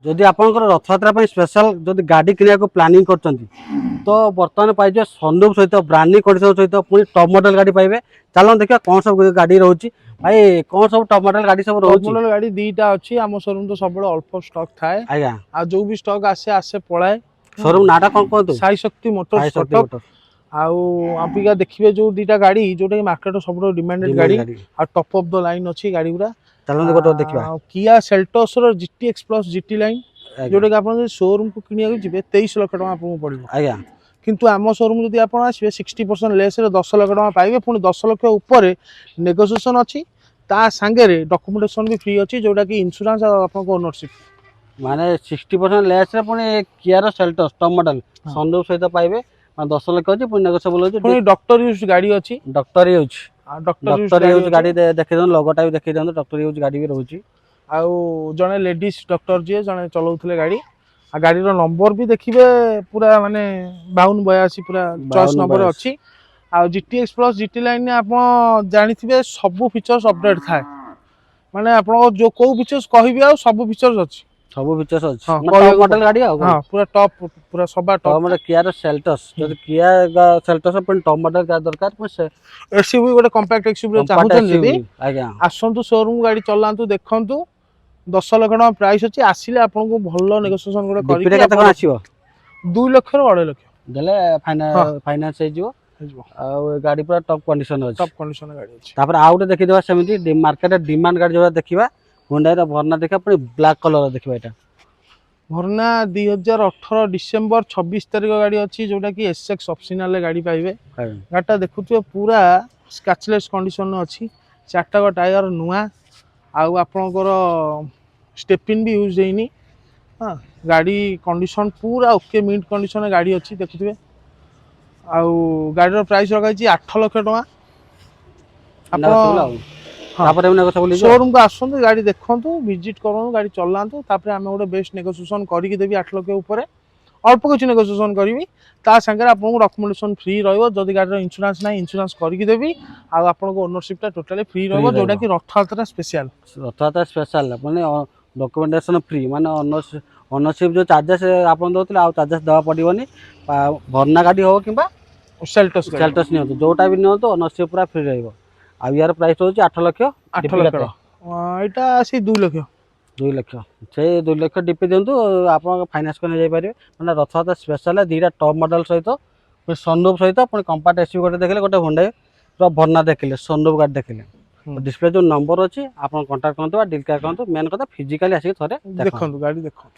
जदि आपंकर रथयात्रा स्पेशल जदि गाड़ी किना प्लानिंग कर तो बर्तमान पाइबे सनरूफ सहित ब्रांडिंग कंडीशन सहित पुणी टॉप मॉडल गाड़ी पाइबे। चलो देखिए कौन सब गाड़ी रोची भाई कौन सब टॉप मॉडल गाड़ी सब रोची। टॉप मॉडल गाड़ी दीटा अच्छी आम शोरूम तो सब अल्प स्टॉक थाए आज्ञा आ जो भी स्टॉक आसे आसे पलाए। शोरूम नाटा कौन कहतु साई शक्ति मोटर्स कटक आपिका देखिए जो दीटा गाड़ी जोटा कि मार्केट सब डिमांडेड गाड़ी आ टॉप ऑफ द लाइन अच्छी गाड़ी गुरा। चलो गोटे देखिबा किया सेल्टोस रो GTX प्लस GT लाइन जोटा कि आपन शोरूम को किनिया जिबे 23 लाख टका आपन पड़िबो। आज्ञा किंतु आम शोरूम जदि आपन आसीबे 60% लेस रे 10 लाख टका पाइबे पुणी 10 लाख ऊपर नेगोशिएशन अछि ता संगे रे डॉक्यूमेंटेशन भी फ्री अछि जोटा कि इंश्योरेंस आपन को ओनरशिप माने 60% लेस रे पुणी किया रो सेल्टोस टॉप मॉडल सनरूफ सहित पाइबे 10 लाख अछि पुणी नेगोशिएबल अछि पुणी डॉक्टर यूज गाड़ी अछि डॉक्टर यूज डॉक्टर यूज गाड़ी देखि दन लोगोटा भी देखि दन डॉक्टर यूज गाड़ी भी रहउची। आउ जने लेडीज डॉक्टर जे जने चलाउथले गाड़ी आ गाड़ी रो नंबर भी देखिबे पूरा माने 5282 पूरा चॉइस नंबर अछि। आ GTX प्लस GT लाइन ने आपण जानिथिबे सब फीचर्स अपडेट थाए माने आपण जो को फीचर्स कहिबे आ सब फीचर्स अछि सब फीचर्स अछि टॉप मॉडल गाड़ी आ हां पूरा टॉप पूरा सबा टॉप मतलब किया रो सेल्टोस जदि किया सेल्टोस पण टॉप मॉडल का दरकार पण एसयूवी गोटे कॉम्पैक्ट एसयूवी चाहुचन जदि आज्ञा आसंतु शोरूम गाड़ी चलांतु देखंतु 10 लाख टका प्राइस अछि आसीले आपन को भलो नेगोशिएशन गोटे करी डिपीटा कते कोन आसीबो 2 लाख रो 2.5 लाख देले फाइनांस हे जिवो आ गाड़ी पूरा टॉप कंडीशन अछि टॉप कंडीशन गाड़ी अछि। तापर आउट देखि देबा सेमिति मार्केट डिमांड गाड़ी जोरा देखिबा Hyundai रो भरना देखा पण ब्लैक कलर देखिबा एटा भरना 2018 डिसेंबर 26 तारिख गाड़ी अछि जोटा कि SX ऑप्शनल गाड़ी पाइबे। गाटा देखुथिबे पूरा स्क्रैचलेस कंडीशन अछि चारटा को टायर नुआ आउ आपनकर स्टेपिन भी यूज हेनी। हां गाड़ी कंडीशन पूरा ओके मिंट कंडीशन गाड़ी अछि देखुथिबे आउ गाड़ी रो प्राइस रखा छी 8 लाख टका आपण तापर एने কথা বলি शोरूम को आसंतु गाड़ी देखंतु विजिट करनु गाड़ी चलांतु तापर हमें गोटे बेस्ट नेगोशिएशन करी देबी 8 लाख ऊपर अल्प कुछ नेगोशिएशन करबी ता संगे आपन को डॉक्यूमेंटेशन फ्री रहइबो जदी गाड़ी रो इंश्योरेंस नै इंश्योरेंस करी देबी आ आपन को ओनरशिप ता टोटली फ्री रहइबो जोटा कि रथयात्रा स्पेशल माने डॉक्यूमेंटेशन फ्री माने ओनरशिप जो चार्जेस आपन दोतले आ चार्जेस देवा पड़िबोनी भरना गाड़ी हो किबा सेल्टोस नियो जोटा भी नियो तो ओनरशिप पूरा फ्री रहइबो। आ यार प्राइस होची 8 लाख एटा सी 2 लाख 2 लाख से 2 लाख डिपे देंतु आप फाइनेंस को जाई पारे माने रथयात्रा स्पेशल दीटा टॉप मॉडल सहित सनरूफ सहित पुणी कंपैक्ट एसयूवी गोटे देखले गोटे Hyundai रो भरना देखले सनरूफ गाड़ी देखले डिस्प्ले जो नंबर अछि आपन कांटेक्ट करंतु डील कर करंतु मेन कथा फिजिकली आसी थरे देखंतु गाड़ी देखंतु।